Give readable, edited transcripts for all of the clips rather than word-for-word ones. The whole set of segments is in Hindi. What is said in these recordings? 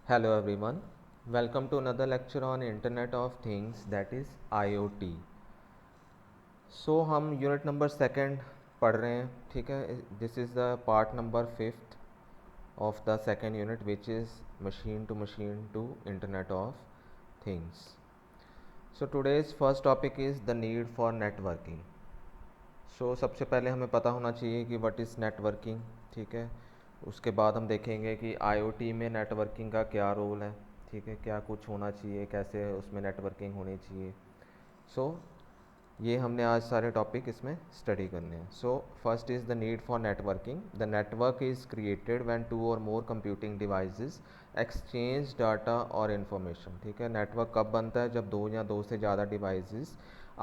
Hello everyone, welcome to another lecture on Internet of Things, that is IoT. So हम यूनिट नंबर सेकंड पढ़ रहे हैं, ठीक है. This is the part number fifth of the second unit, which is machine to Internet of Things. So today's first topic is the need for networking. So सबसे पहले हमें पता होना चाहिए कि what is networking, ठीक है. उसके बाद हम देखेंगे कि IoT में नेटवर्किंग का क्या रोल है, ठीक है, क्या कुछ होना चाहिए, कैसे उसमें नेटवर्किंग होनी चाहिए. सो ये हमने आज सारे टॉपिक इसमें स्टडी करने हैं. So first is the need for networking. The network is created when two or more computing devices exchange data और इन्फॉर्मेशन. ठीक है, नेटवर्क कब बनता है? जब दो या दो से ज़्यादा डिवाइसेस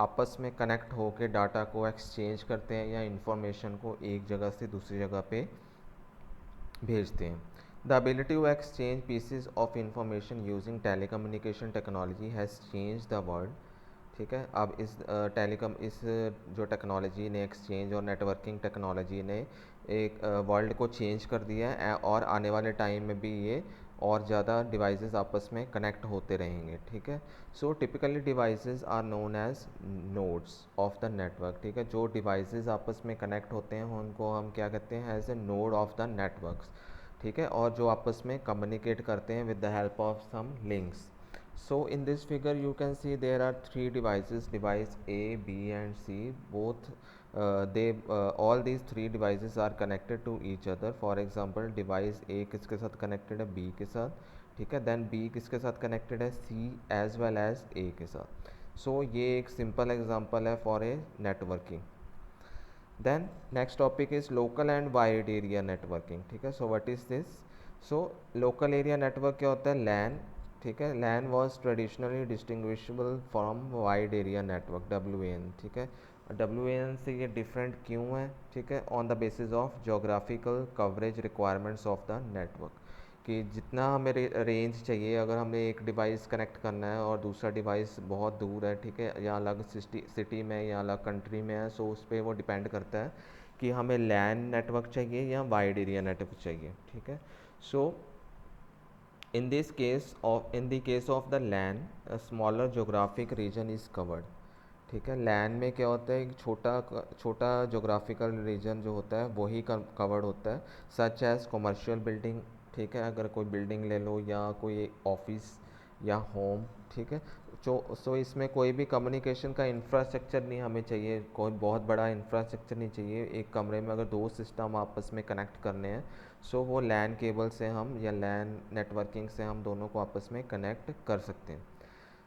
आपस में कनेक्ट होकर डाटा को एक्सचेंज करते हैं या इन्फॉर्मेशन को एक जगह से दूसरी जगह पे भेजते हैं. The ability to exchange pieces of information using telecommunication technology has change the world. ठीक है, अब इस जो टेक्नोलॉजी ने, एक्सचेंज और नेटवर्किंग टेक्नोलॉजी ने एक वर्ल्ड को चेंज कर दिया है और आने वाले टाइम में भी ये और ज़्यादा डिवाइसेस आपस में कनेक्ट होते रहेंगे. ठीक है, so typically devices are known as nodes of the network. ठीक है, जो डिवाइसेस आपस में कनेक्ट होते हैं उनको हम क्या कहते हैं? As a node of the networks. ठीक है, और जो आपस में कम्युनिकेट करते हैं with the help of some links. So in this figure you can see there are three devices, device A, B and C. Both all these three devices are connected to each other. For example, device A किसके साथ connected है? B के साथ. ठीक है, then B किसके साथ connected है? C as well as A के साथ. So ये एक simple example है for a networking. Then next topic is local and wide area networking. ठीक है, so what is this? So local area network क्या होता है? LAN. ठीक है, LAN was traditionally distinguishable from wide area network, WAN. ठीक है, WAN से ये डिफरेंट क्यों है? ठीक है, on the basis of geographical coverage requirements of the network, कि जितना हमें रेंज चाहिए, अगर हमें एक डिवाइस कनेक्ट करना है और दूसरा डिवाइस बहुत दूर है, ठीक है, या अलग सिटी में या अलग कंट्री में है, सो उस पर वो डिपेंड करता है कि हमें लैन नेटवर्क चाहिए या वाइड एरिया नेटवर्क चाहिए. ठीक है, सो in this case in the case of the LAN, a smaller geographic region is covered. ठीक है, लैन में क्या होता है? एक छोटा जोग्राफिकल रीजन जो होता है वही कवर्ड होता है, सच एज कमर्शियल बिल्डिंग. ठीक है, अगर कोई बिल्डिंग ले लो या कोई ऑफिस या होम. ठीक है, सो इसमें कोई भी कम्युनिकेशन का इंफ्रास्ट्रक्चर नहीं हमें चाहिए, कोई बहुत बड़ा इंफ्रास्ट्रक्चर नहीं चाहिए. एक कमरे में अगर दो सिस्टम आपस में कनेक्ट करने हैं, सो वो लैन केबल से हम या लैन नेटवर्किंग से हम दोनों को आपस में कनेक्ट कर सकते हैं.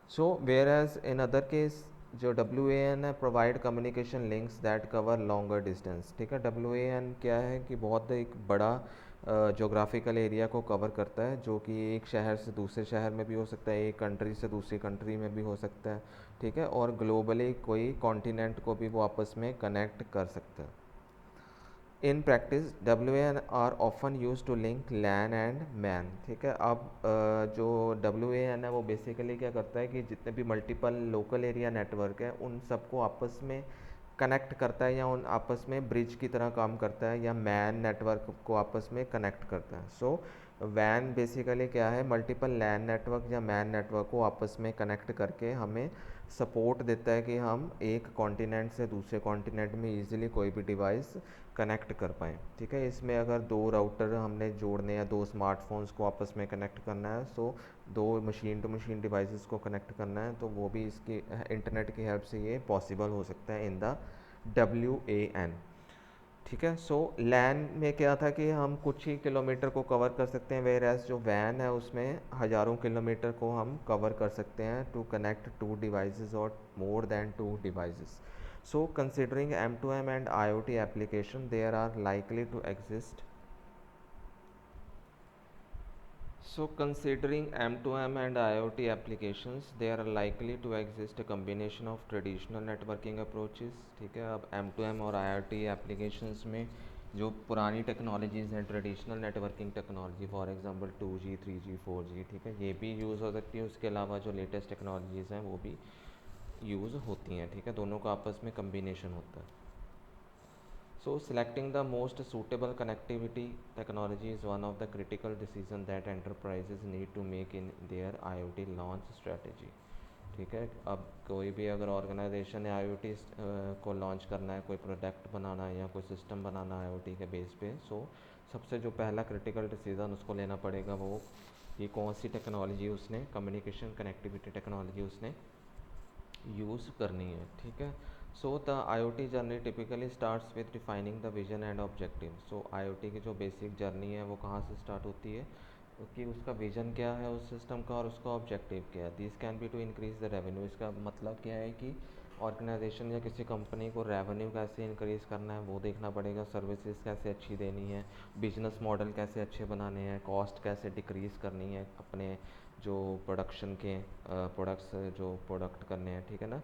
So whereas in other case जो WAN है, provide communication links that cover longer distance. ठीक है, WAN क्या है कि बहुत एक बड़ा जोग्राफिकल एरिया को कवर करता है, जो कि एक शहर से दूसरे शहर में भी हो सकता है, एक कंट्री से दूसरी कंट्री में भी हो सकता है. ठीक है, और ग्लोबली कोई कॉन्टिनेंट को भी वो आपस में कनेक्ट कर सकता है. In practice WAN are often use to link LAN and MAN. ठीक है, अब जो WAN है वो बेसिकली क्या करता है कि जितने भी मल्टीपल लोकल एरिया नेटवर्क है उन सबको आपस में कनेक्ट करता है, या उन आपस में ब्रिज की तरह काम करता है, या मैन नेटवर्क को आपस में कनेक्ट करता है. सो वैन बेसिकली क्या है? मल्टीपल लैन नेटवर्क या मैन नेटवर्क को आपस में कनेक्ट करके हमें सपोर्ट देता है कि हम एक कॉन्टिनेंट से दूसरे कॉन्टिनेंट में ईजिली कोई भी डिवाइस कनेक्ट कर पाएँ. ठीक है, इसमें अगर दो राउटर हमने जोड़ने या दो स्मार्टफोन्स को आपस में कनेक्ट करना है, सो दो मशीन टू मशीन डिवाइसेस को कनेक्ट करना है, तो वो भी इसकी इंटरनेट की हेल्प से ये पॉसिबल हो सकता है इन द WAN. ठीक है, सो लैन में क्या था कि हम कुछ ही किलोमीटर को कवर कर सकते हैं, वेयर एज जो वैन है उसमें हज़ारों किलोमीटर को हम कवर कर सकते हैं टू कनेक्ट टू डिवाइसेस और more than two devices. So considering M2M and IoT application, there are likely to exist. So considering M2M and IoT applications, there are likely to exist a combination of traditional networking approaches. ठीक है, अब M2M और IoT applications में जो पुरानी टेक्नोलॉजीज़ हैं, traditional networking technology, for example 2G 3G 4G, ठीक है, ये भी यूज़ हो सकती है. उसके अलावा जो लेटेस्ट टेक्नोलॉजीज़ हैं वो भी यूज़ होती हैं. ठीक है, दोनों का आपस में कम्बिनेशन होता है. So selecting the most suitable connectivity technology is one of the critical decisions that enterprises need to make in their IoT launch strategy. ठीक है, अब कोई भी अगर ऑर्गेनाइजेशन है IoT को लॉन्च करना है, कोई प्रोडक्ट बनाना है या कोई सिस्टम बनाना है IoT के बेस पे, सो सबसे जो पहला क्रिटिकल डिसीजन उसको लेना पड़ेगा वो कि कौन सी टेक्नोलॉजी उसने कम्युनिकेशन कनेक्टिविटी टेक्नोलॉजी उसने यूज़ करनी है। ठीक है, so the IoT journey typically starts with defining the vision and objective. So IoT की जो बेसिक जर्नी है वो कहाँ से स्टार्ट होती है कि उसका विजन क्या है उस सिस्टम का और उसका ऑब्जेक्टिव क्या है। This can be to increase the revenue. इसका मतलब क्या है कि ऑर्गेनाइजेशन या किसी कंपनी को रेवेन्यू कैसे इंक्रीज़ करना है वो देखना पड़ेगा, सर्विसेज कैसे अच्छी देनी है, बिजनेस मॉडल कैसे अच्छे बनाने हैं, कॉस्ट कैसे डिक्रीज़ करनी है अपने जो प्रोडक्शन के प्रोडक्ट्स जो प्रोडक्ट करने हैं। ठीक है ना,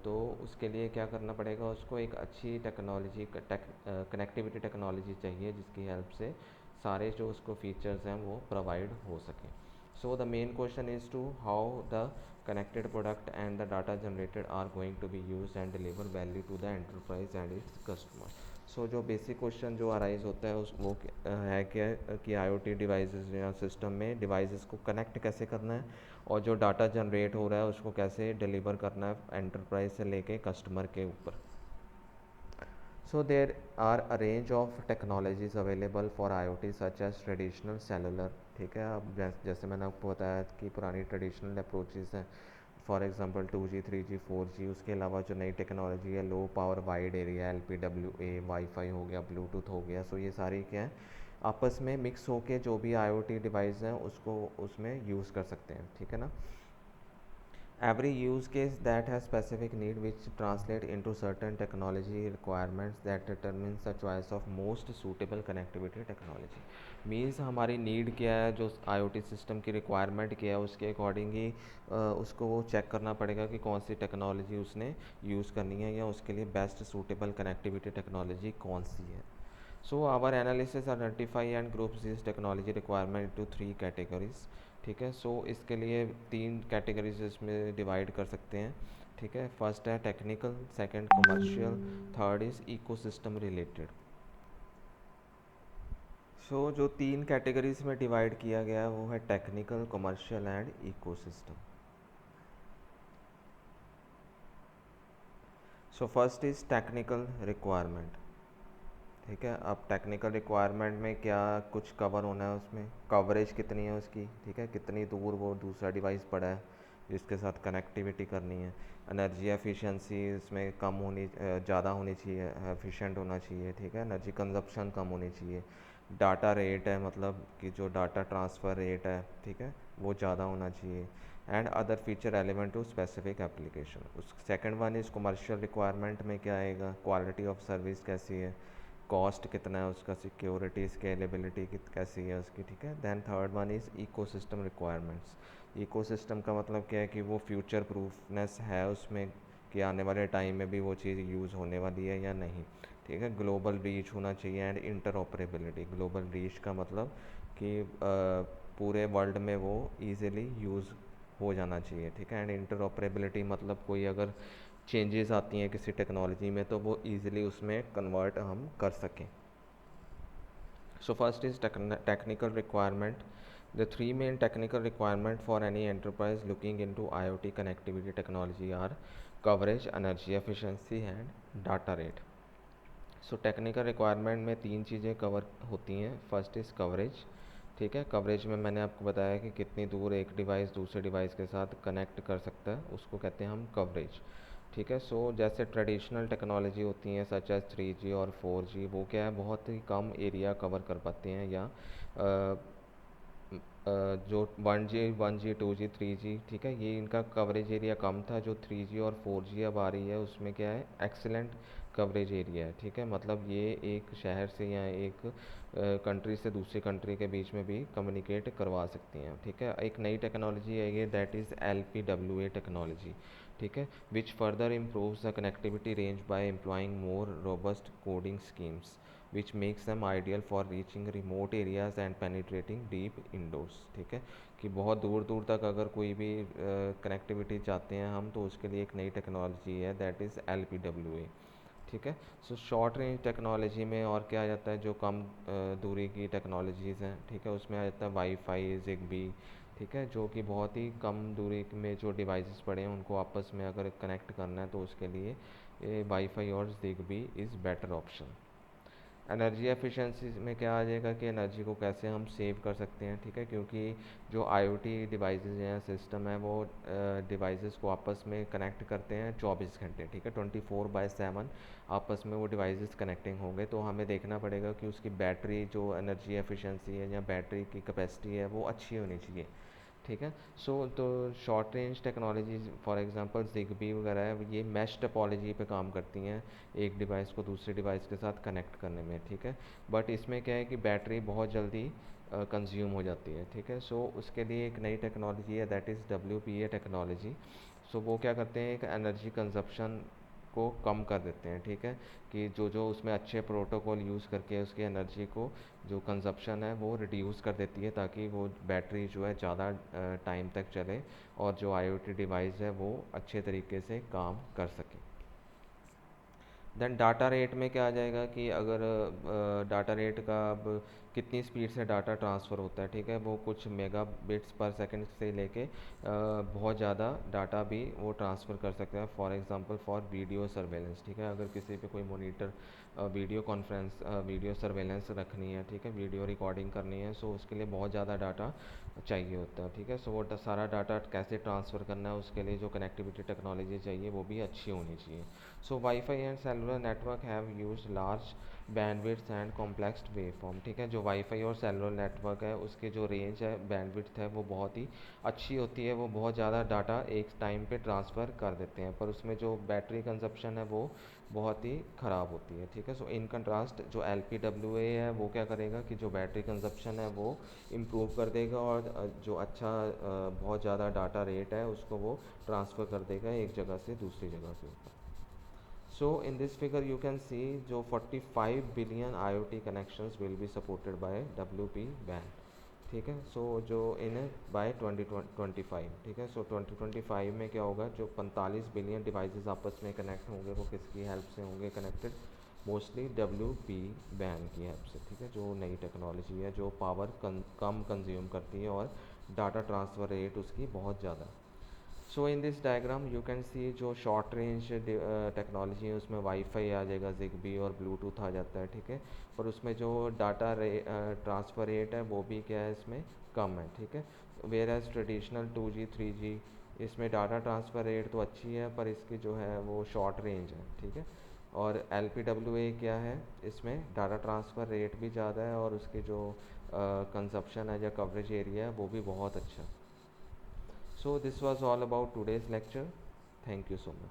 तो उसके लिए क्या करना पड़ेगा, उसको एक अच्छी टेक्नोलॉजी कनेक्टिविटी टेक्नोलॉजी चाहिए जिसकी हेल्प से सारे जो उसको फीचर्स हैं वो प्रोवाइड हो सकें। So the main question is to how the connected product and the data generated are going to be used and deliver value to the enterprise and its customer. सो जो बेसिक क्वेश्चन जो अराइज होता है उस वो है क्या कि IoT डिवाइसेस या सिस्टम में डिवाइसेस को कनेक्ट कैसे करना है और जो डाटा जनरेट हो रहा है उसको कैसे डिलीवर करना है एंटरप्राइज से लेके कस्टमर के ऊपर। So there are a range of technologies available for IoT such as traditional cellular। ठीक है, अब जैसे मैंने आपको बताया कि पुरानी ट्रेडिशनल अप्रोचेस हैं, for example 2G 3G 4G। उसके अलावा जो नई टेक्नोलॉजी है low power wide area LPWA, wifi हो गया, ब्लूटूथ हो गया। सो ये सारी क्या है आपस में मिक्स होके जो भी IoT डिवाइस हैं उसको उसमें यूज़ कर सकते हैं। ठीक है ना, every use case that has specific need which translate into certain technology requirements that determines the choice of most suitable connectivity technology। Means हमारी नीड क्या है, जो IoT सिस्टम की रिक्वायरमेंट क्या है उसके अकॉर्डिंग ही उसको वो चेक करना पड़ेगा कि कौन सी टेक्नोलॉजी उसने यूज़ करनी है या उसके लिए बेस्ट सूटेबल कनेक्टिविटी टेक्नोलॉजी कौन सी है। So our analysis identify and groups this technology requirement to 3 categories. ठीक है, सो इसके लिए 3 कैटेगरीज इसमें डिवाइड कर सकते हैं। ठीक है, फर्स्ट है technical, second commercial, third is ecosystem related. So जो 3 कैटेगरीज में डिवाइड किया गया है वो है technical, commercial and ecosystem. So first is technical requirement. ठीक है, अब टेक्निकल रिक्वायरमेंट में क्या कुछ कवर होना है, उसमें कवरेज कितनी है उसकी। ठीक है, कितनी दूर वो दूसरा डिवाइस पड़ा है जिसके साथ कनेक्टिविटी करनी है। एनर्जी एफिशिएंसी इसमें कम होनी ज़्यादा होनी चाहिए, एफिशिएंट होना चाहिए। ठीक है, एनर्जी कंजप्शन कम होनी चाहिए। डाटा रेट है, मतलब कि जो डाटा ट्रांसफ़र रेट है, ठीक है, वो ज़्यादा होना चाहिए। And other feature element to specific application. उस second one is commercial requirement में क्या आएगा, क्वालिटी ऑफ सर्विस कैसी है, कॉस्ट कितना है उसका, सिक्योरिटी स्केलेबिलिटी कैसी है उसकी। ठीक है, then third one is ecosystem requirements. Ecosystem का मतलब क्या है कि वो फ्यूचर प्रूफनेस है उसमें कि आने वाले टाइम में भी वो चीज़ यूज़ होने वाली है या नहीं। ठीक है, ग्लोबल रीच होना चाहिए एंड इंटरऑपरेबिलिटी। ग्लोबल रीच का मतलब कि पूरे वर्ल्ड में वो ईज़िली यूज़ हो जाना चाहिए। ठीक है, एंड इंटरऑपरेबिलिटी मतलब कोई अगर चेंजेस आती हैं किसी टेक्नोलॉजी में तो वो ईज़िली उसमें कन्वर्ट हम कर सकें। So first is technical requirement. The 3 main technical requirement for any enterprise looking into IoT connectivity technology are coverage, energy efficiency and data rate. So technical requirement में 3 चीज़ें कवर होती हैं। First is coverage. ठीक है, कवरेज में मैंने आपको बताया कि कितनी दूर एक डिवाइस दूसरे डिवाइस के साथ कनेक्ट कर सकता है, उसको कहते हैं हम कवरेज। ठीक है, सो जैसे ट्रेडिशनल टेक्नोलॉजी होती हैं सच एज 3G और 4G, वो क्या है बहुत ही कम एरिया कवर कर पाते हैं, या जो 1G 2G 3G, ठीक है, ये इनका कवरेज एरिया कम था। जो 3G और 4G अब आ रही है उसमें क्या है एक्सीलेंट कवरेज एरिया है। ठीक है, मतलब ये एक शहर से या एक कंट्री से दूसरी कंट्री के बीच में भी कम्युनिकेट करवा सकती हैं। ठीक है, एक नई टेक्नोलॉजी है ये, दैट इज़ LPWA टेक्नोलॉजी। ठीक है, which further improves the connectivity range bye employing more robust coding schemes which makes them ideal for reaching remote areas and penetrating deep indoors। ठीक है, कि बहुत दूर दूर तक अगर कोई भी कनेक्टिविटी चाहते हैं हम तो उसके लिए एक नई टेक्नोलॉजी है दैट इज़ LPWA। ठीक है। सो शॉर्ट रेंज टेक्नोलॉजी में और क्या आ जाता है, जो कम दूरी की टेक्नोलॉजीज़ हैं, ठीक है, उसमें आ जाता है वाईफाई, ज़िगबी, ठीक है, जो कि बहुत ही कम दूरी में जो डिवाइसेस पड़े हैं उनको आपस में अगर कनेक्ट करना है तो उसके लिए ये वाईफाई और Zigbee is better option. Energy efficiency में क्या आ जाएगा कि एनर्जी को कैसे हम सेव कर सकते हैं, ठीक है, क्योंकि जो आईओटी डिवाइसेस हैं, सिस्टम है, वो डिवाइसेस को आपस में कनेक्ट करते हैं 24 घंटे, ठीक है, 24/7 आपस में वो डिवाइसेस कनेक्टिंग होंगे। तो हमें देखना पड़ेगा कि उसकी बैटरी जो एनर्जी एफिशिएंसी है या बैटरी की कैपेसिटी है वो अच्छी होनी चाहिए, ठीक है। सो तो short range technologies for example Zigbee वगैरह है, ये मैश टोपोलॉजी पे काम करती हैं, एक डिवाइस को दूसरे डिवाइस के साथ कनेक्ट करने में, ठीक है। बट इसमें क्या है कि बैटरी बहुत जल्दी कंज्यूम हो जाती है, ठीक है। सो उसके लिए एक नई टेक्नोलॉजी है, दैट इज़ WPA टेक्नोलॉजी। सो वो क्या करते हैं, एक एनर्जी कंजप्शन को कम कर देते हैं, ठीक है, कि जो जो उसमें अच्छे प्रोटोकॉल यूज़ करके उसकी एनर्जी को जो कंजप्शन है वो रिड्यूस कर देती है, ताकि वो बैटरी जो है ज़्यादा टाइम तक चले और जो आईओटी डिवाइस है वो अच्छे तरीके से काम कर सके। देन डाटा रेट में क्या आ जाएगा कि अगर डाटा रेट का अब कितनी स्पीड से डाटा ट्रांसफ़र होता है, ठीक है, वो कुछ मेगा बिट्स पर सेकंड से लेके बहुत ज़्यादा डाटा भी वो ट्रांसफ़र कर सकते हैं, for example for video surveillance, ठीक है, अगर किसी पे कोई monitor video conference video surveillance रखनी है, ठीक है, वीडियो रिकॉर्डिंग करनी है, सो उसके लिए बहुत ज़्यादा डाटा चाहिए होता है, ठीक है। सो वो सारा डाटा कैसे ट्रांसफ़र करना है उसके लिए जो कनेक्टिविटी टेक्नोलॉजी चाहिए वो भी अच्छी होनी चाहिए। So Wi-Fi and cellular network have used large bandwidth and complex waveform, ठीक है, जो वाईफाई और सेलुलर नेटवर्क है उसके जो रेंज है, बैंडविड्थ है, वो बहुत ही अच्छी होती है, वो बहुत ज़्यादा डाटा एक टाइम पे ट्रांसफ़र कर देते हैं, पर उसमें जो बैटरी कंजप्शन है वो बहुत ही ख़राब होती है, ठीक है। सो इन कंट्रास्ट जो LPWA है वो क्या करेगा कि जो बैटरी कंजप्शन है वो इम्प्रूव कर देगा और जो अच्छा बहुत ज़्यादा डाटा रेट है उसको वो ट्रांसफ़र कर देगा एक जगह से दूसरी जगह के ऊपर। So in this figure you can see जो 45 billion IoT connections will be supported by WP WAN, ठीक है। सो जो इन बाय 2025, ठीक है, सो 2025 में क्या होगा, जो 45 बिलियन डिवाइसेस आपस में कनेक्ट होंगे वो किसकी हेल्प से होंगे कनेक्टेड, मोस्टली WP WAN की हेल्प से, ठीक है, जो नई टेक्नोलॉजी है जो पावर कम कंज्यूम करती है और डाटा ट्रांसफ़र रेट उसकी बहुत ज़्यादा। So in this diagram you can see जो शॉर्ट रेंज टेक्नोलॉजी है उसमें वाईफाई आ जाएगा, ज़िगबी और ब्लूटूथ आ जाता है, ठीक है, पर उसमें जो डाटा ट्रांसफ़र रेट है वो भी क्या है इसमें कम है, ठीक है। Where as traditional 2G 3G इसमें डाटा ट्रांसफ़र रेट तो अच्छी है पर इसकी जो है वो शॉर्ट रेंज है, ठीक है। और LPWA क्या है, इसमें डाटा ट्रांसफ़र रेट भी ज़्यादा है और उसकी जो कंजप्शन है या कवरेज एरिया है वो भी बहुत अच्छा है। So this was all about today's lecture. Thank you so much.